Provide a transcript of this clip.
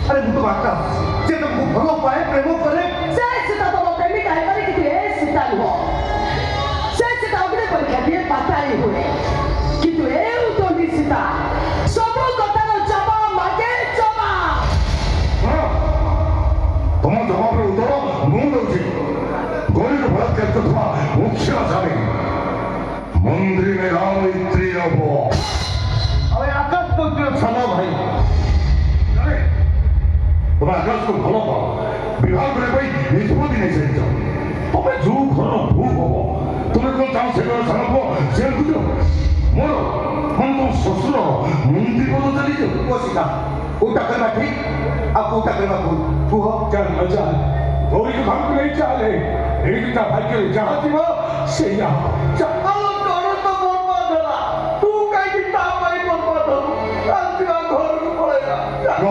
अरे वो तो बाका जे तुमको भलो पाए प्रेमो करे से सीता तो प्रेमी काय करे कि ए सीता हो से सीता उगले परीक्षा दिए पाताई हुए कि तू ए उतोंडी सीता सब कथा नो जवाब मागे जवाब हां तुम जवाब रे उतर मु दउची गोरी को भरत के कथा मुख्य जाने मंदिर में राम इत्री हो अबे आकाश तो क्षमा भाई तुम आकाश को भलो पाओ विवाह करे भाई निष्पत्ति नहीं चाहिए तुम्हें जो घर भूख हो तुम्हें कौन चाहो से घर सारा को जेल कुछ मोर हम तो ससुर मंदिर को तो चली जो वो सीधा उठा करना ठीक अब उठा करना भूल तू हो चल मजा गौरी को भाग नहीं चाले एक का भाई के जहां थी वो से या चल तोड़ तो बोल मार तू काई की ता भाई बोल मार